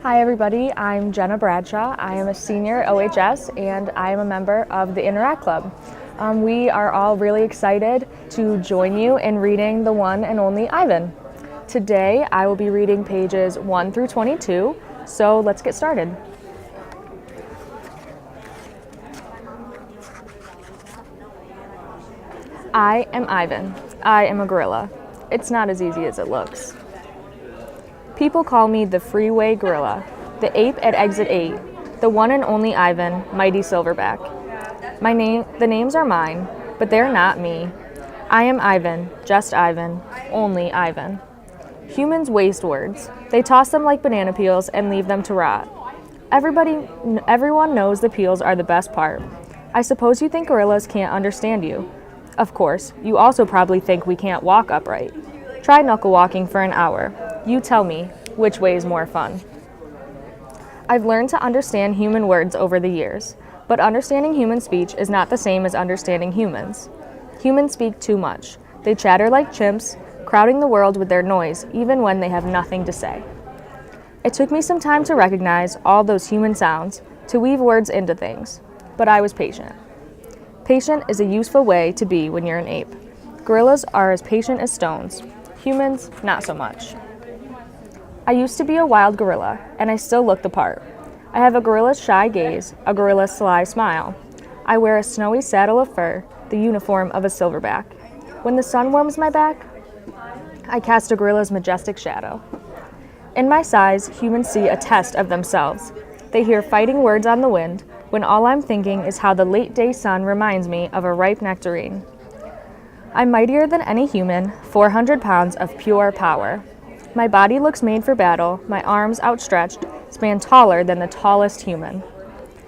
Hi everybody, I'm Jenna Bradshaw. I am a senior at OHS and I am a member of the Interact Club. We are all really excited to join you in reading the one and only Ivan. Today I will be reading pages 1 through 22, so let's get started. I am Ivan. I am a gorilla. It's not as easy as it looks. People call me the freeway gorilla, the ape at exit 8, the one and only Ivan, mighty silverback. The names are mine, but they're not me. I am Ivan, just Ivan, only Ivan. Humans waste words. They toss them like banana peels and leave them to rot. Everyone knows the peels are the best part. I suppose you think gorillas can't understand you. Of course, you also probably think we can't walk upright. Try knuckle walking for an hour. You tell me, which way is more fun? I've learned to understand human words over the years, but understanding human speech is not the same as understanding humans. Humans speak too much. They chatter like chimps, crowding the world with their noise, even when they have nothing to say. It took me some time to recognize all those human sounds, to weave words into things, but I was patient. Patient is a useful way to be when you're an ape. Gorillas are as patient as stones. Humans, not so much. I used to be a wild gorilla, and I still look the part. I have a gorilla's shy gaze, a gorilla's sly smile. I wear a snowy saddle of fur, the uniform of a silverback. When the sun warms my back, I cast a gorilla's majestic shadow. In my size, humans see a test of themselves. They hear fighting words on the wind, when all I'm thinking is how the late-day sun reminds me of a ripe nectarine. I'm mightier than any human, 400 pounds of pure power. My body looks made for battle, my arms outstretched, span taller than the tallest human.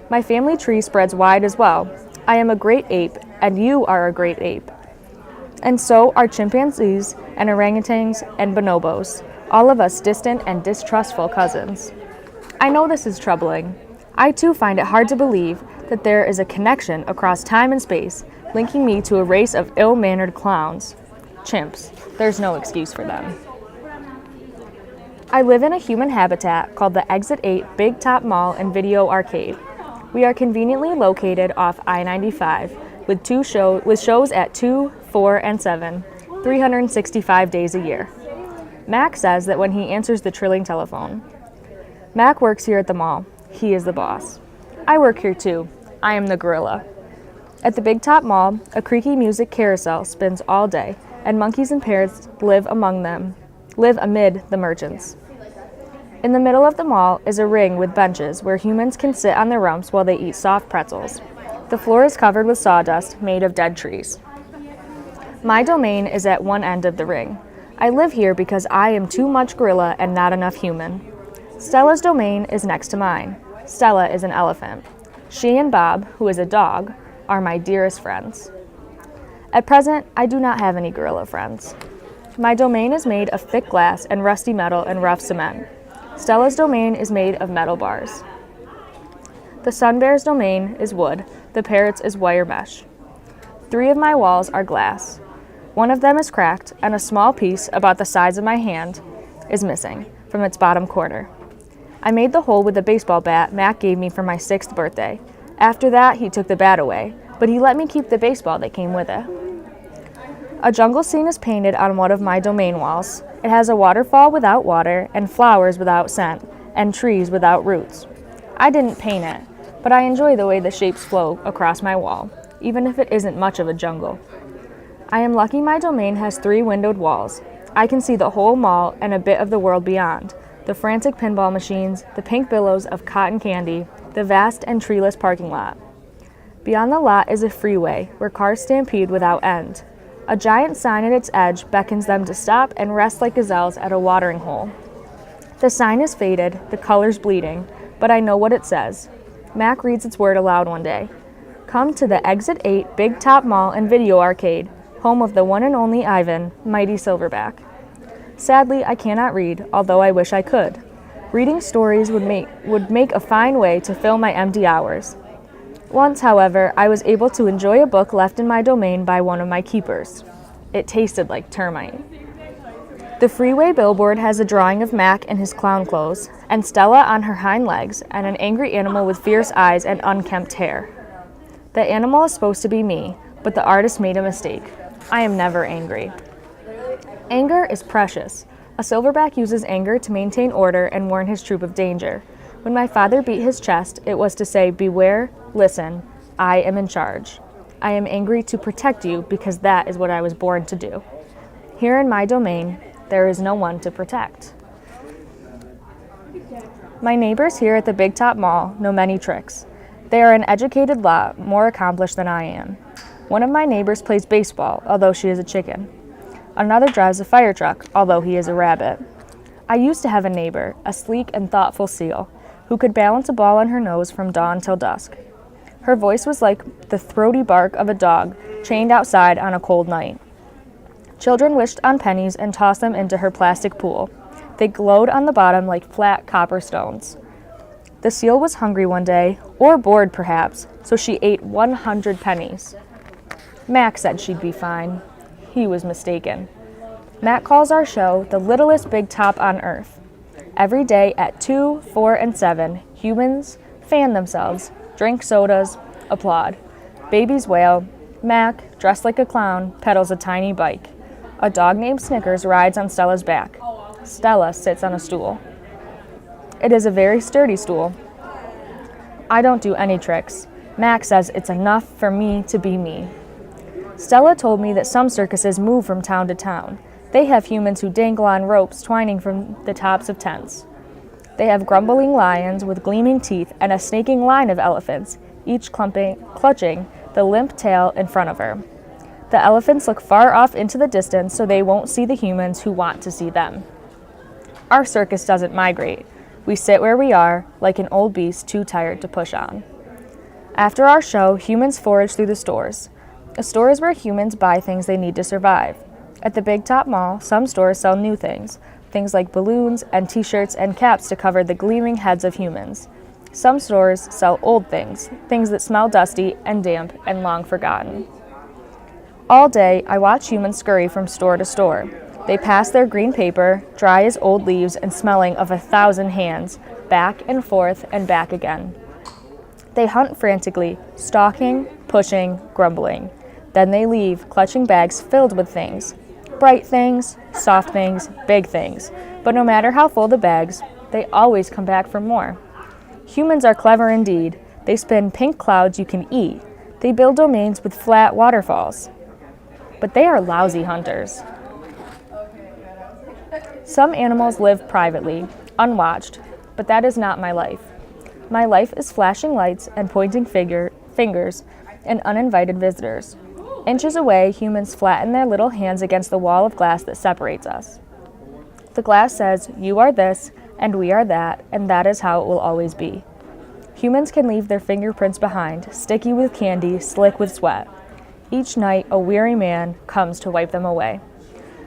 My family tree spreads wide as well. I am a great ape, and you are a great ape. And so are chimpanzees and orangutans and bonobos, all of us distant and distrustful cousins. I know this is troubling. I too find it hard to believe that there is a connection across time and space linking me to a race of ill-mannered clowns. Chimps. There's no excuse for them. I live in a human habitat called the Exit 8 Big Top Mall and Video Arcade. We are conveniently located off I-95 with shows at 2, 4, and 7, 365 days a year. Mac says that when he answers the trilling telephone. Mac works here at the mall. He is the boss. I work here too. I am the gorilla. At the Big Top Mall, a creaky music carousel spins all day, and monkeys and parrots live amid the merchants. In the middle of the mall is a ring with benches where humans can sit on their rumps while they eat soft pretzels. The floor is covered with sawdust made of dead trees. My domain is at one end of the ring. I live here because I am too much gorilla and not enough human. Stella's domain is next to mine. Stella is an elephant. She and Bob, who is a dog, are my dearest friends. At present, I do not have any gorilla friends. My domain is made of thick glass and rusty metal and rough cement. Stella's domain is made of metal bars. The sun bear's domain is wood. The parrot's is wire mesh. 3 of my walls are glass. One of them is cracked, and a small piece, about the size of my hand, is missing from its bottom corner. I made the hole with a baseball bat Mac gave me for my 6th birthday. After that, he took the bat away, but he let me keep the baseball that came with it. A jungle scene is painted on one of my domain walls. It has a waterfall without water, and flowers without scent, and trees without roots. I didn't paint it, but I enjoy the way the shapes flow across my wall, even if it isn't much of a jungle. I am lucky my domain has 3 windowed walls. I can see the whole mall and a bit of the world beyond, the frantic pinball machines, the pink billows of cotton candy, the vast and treeless parking lot. Beyond the lot is a freeway where cars stampede without end. A giant sign at its edge beckons them to stop and rest like gazelles at a watering hole. The sign is faded, the colors bleeding, but I know what it says. Mac reads its word aloud one day. Come to the Exit 8 Big Top Mall and Video Arcade, home of the one and only Ivan, mighty silverback. Sadly, I cannot read, although I wish I could. Reading stories would make a fine way to fill my empty hours. Once, however, I was able to enjoy a book left in my domain by one of my keepers. It tasted like termite. The freeway billboard has a drawing of Mac in his clown clothes, and Stella on her hind legs, and an angry animal with fierce eyes and unkempt hair. The animal is supposed to be me, but the artist made a mistake. I am never angry. Anger is precious. A silverback uses anger to maintain order and warn his troop of danger. When my father beat his chest, it was to say, "Beware, listen, I am in charge. I am angry to protect you because that is what I was born to do. Here in my domain, there is no one to protect." My neighbors here at the Big Top Mall know many tricks. They are an educated lot, more accomplished than I am. One of my neighbors plays baseball, although she is a chicken. Another drives a fire truck, although he is a rabbit. I used to have a neighbor, a sleek and thoughtful seal, who could balance a ball on her nose from dawn till dusk. Her voice was like the throaty bark of a dog chained outside on a cold night. Children wished on pennies and tossed them into her plastic pool. They glowed on the bottom like flat copper stones. The seal was hungry one day, or bored perhaps, so she ate 100 pennies. Mac said she'd be fine. He was mistaken. Mac calls our show the littlest big top on earth. Every day at 2, 4, and 7, humans fan themselves, drink sodas, applaud. Babies wail. Mac, dressed like a clown, pedals a tiny bike. A dog named Snickers rides on Stella's back. Stella sits on a stool. It is a very sturdy stool. I don't do any tricks. Mac says it's enough for me to be me. Stella told me that some circuses move from town to town. They have humans who dangle on ropes twining from the tops of tents. They have grumbling lions with gleaming teeth and a snaking line of elephants, each clutching the limp tail in front of her. The elephants look far off into the distance so they won't see the humans who want to see them. Our circus doesn't migrate. We sit where we are, like an old beast too tired to push on. After our show, humans forage through the stores. A store is where humans buy things they need to survive. At the Big Top Mall, some stores sell new things like balloons and t-shirts and caps to cover the gleaming heads of humans. Some stores sell old things that smell dusty and damp and long forgotten. All day, I watch humans scurry from store to store. They pass their green paper, dry as old leaves and smelling of 1,000 hands, back and forth and back again. They hunt frantically, stalking, pushing, grumbling. Then they leave, clutching bags filled with things. Bright things, soft things, big things. But no matter how full the bags, they always come back for more. Humans are clever indeed. They spin pink clouds you can eat. They build domains with flat waterfalls. But they are lousy hunters. Some animals live privately, unwatched, but that is not my life. My life is flashing lights and pointing fingers and uninvited visitors. Inches away, humans flatten their little hands against the wall of glass that separates us. The glass says, "You are this, and we are that, and that is how it will always be." Humans can leave their fingerprints behind, sticky with candy, slick with sweat. Each night, a weary man comes to wipe them away.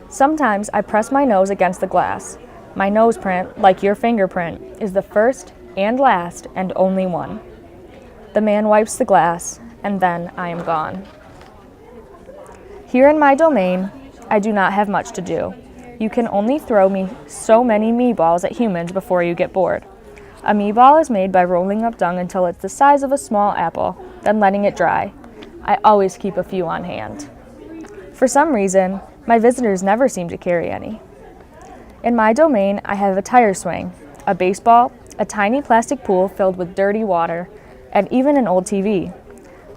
Sometimes I press my nose against the glass. My nose print, like your fingerprint, is the first and last and only one. The man wipes the glass, and then I am gone. Here in my domain, I do not have much to do. You can only throw me so many meatballs at humans before you get bored. A meatball is made by rolling up dung until it's the size of a small apple, then letting it dry. I always keep a few on hand. For some reason, my visitors never seem to carry any. In my domain, I have a tire swing, a baseball, a tiny plastic pool filled with dirty water, and even an old TV.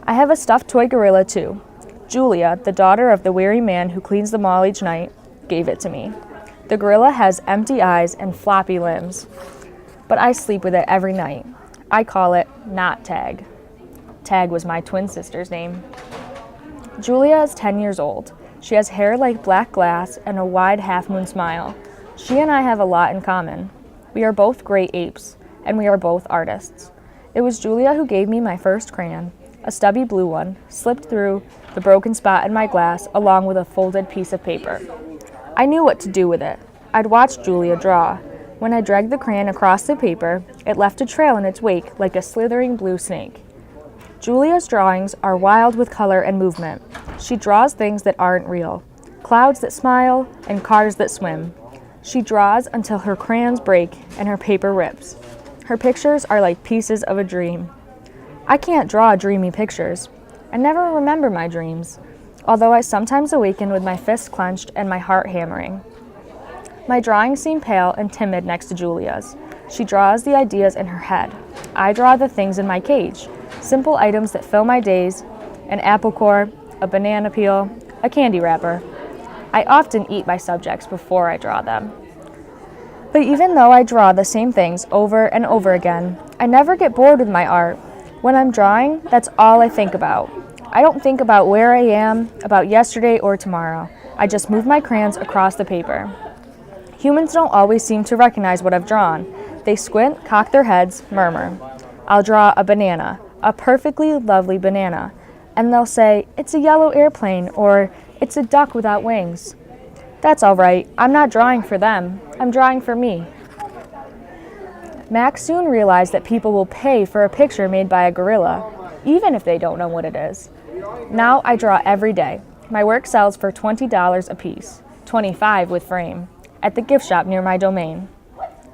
I have a stuffed toy gorilla too. Julia, the daughter of the weary man who cleans the mall each night, gave it to me. The gorilla has empty eyes and floppy limbs, but I sleep with it every night. I call it Not Tag. Tag was my twin sister's name. Julia is 10 years old. She has hair like black glass and a wide half-moon smile. She and I have a lot in common. We are both great apes, and we are both artists. It was Julia who gave me my first crayon, a stubby blue one, slipped through the broken spot in my glass along with a folded piece of paper. I knew what to do with it. I'd watched Julia draw. When I dragged the crayon across the paper, it left a trail in its wake like a slithering blue snake. Julia's drawings are wild with color and movement. She draws things that aren't real, clouds that smile and cars that swim. She draws until her crayons break and her paper rips. Her pictures are like pieces of a dream. I can't draw dreamy pictures. I never remember my dreams, although I sometimes awaken with my fists clenched and my heart hammering. My drawings seem pale and timid next to Julia's. She draws the ideas in her head. I draw the things in my cage, simple items that fill my days, an apple core, a banana peel, a candy wrapper. I often eat my subjects before I draw them. But even though I draw the same things over and over again, I never get bored with my art. When I'm drawing, that's all I think about. I don't think about where I am, about yesterday or tomorrow. I just move my crayons across the paper. Humans don't always seem to recognize what I've drawn. They squint, cock their heads, murmur. I'll draw a banana, a perfectly lovely banana, and they'll say, "It's a yellow airplane," or "It's a duck without wings." That's all right. I'm not drawing for them. I'm drawing for me. Max soon realized that people will pay for a picture made by a gorilla, even if they don't know what it is. Now I draw every day. My work sells for $20 a piece, $25 with frame, at the gift shop near my domain.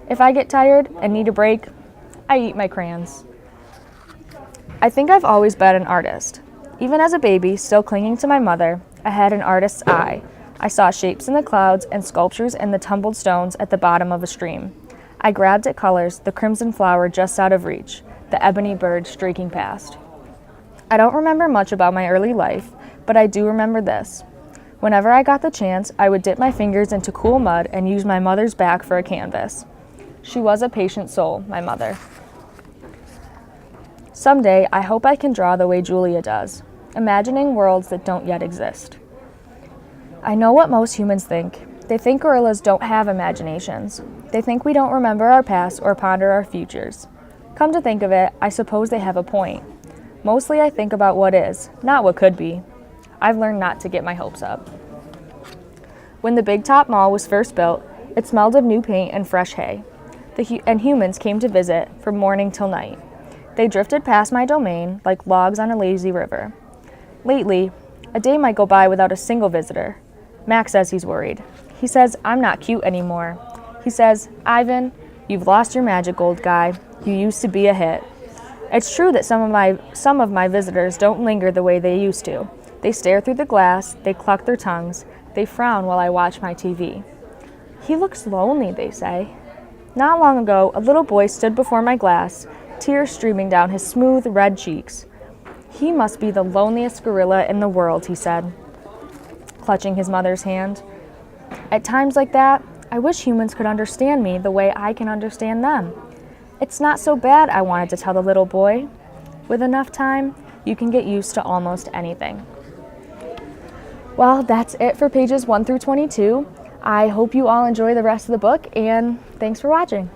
If I get tired and need a break, I eat my crayons. I think I've always been an artist. Even as a baby, still clinging to my mother, I had an artist's eye. I saw shapes in the clouds and sculptures in the tumbled stones at the bottom of a stream. I grabbed at colors, the crimson flower just out of reach, the ebony bird streaking past. I don't remember much about my early life, but I do remember this. Whenever I got the chance, I would dip my fingers into cool mud and use my mother's back for a canvas. She was a patient soul, my mother. Someday, I hope I can draw the way Julia does, imagining worlds that don't yet exist. I know what most humans think. They think gorillas don't have imaginations. They think we don't remember our past or ponder our futures. Come to think of it, I suppose they have a point. Mostly I think about what is, not what could be. I've learned not to get my hopes up. When the Big Top Mall was first built, it smelled of new paint and fresh hay. And humans came to visit from morning till night. They drifted past my domain like logs on a lazy river. Lately, a day might go by without a single visitor. Max says he's worried. He says I'm not cute anymore. He says, "Ivan, you've lost your magic, old guy. You used to be a hit." It's true that some of my visitors don't linger the way they used to. They stare through the glass, they cluck their tongues, they frown while I watch my TV. "He looks lonely," they say. Not long ago, a little boy stood before my glass, tears streaming down his smooth, red cheeks. "He must be the loneliest gorilla in the world," he said, clutching his mother's hand. At times like that, I wish humans could understand me the way I can understand them. "It's not so bad," I wanted to tell the little boy. With enough time, you can get used to almost anything. Well, that's it for pages 1 through 22. I hope you all enjoy the rest of the book, and thanks for watching.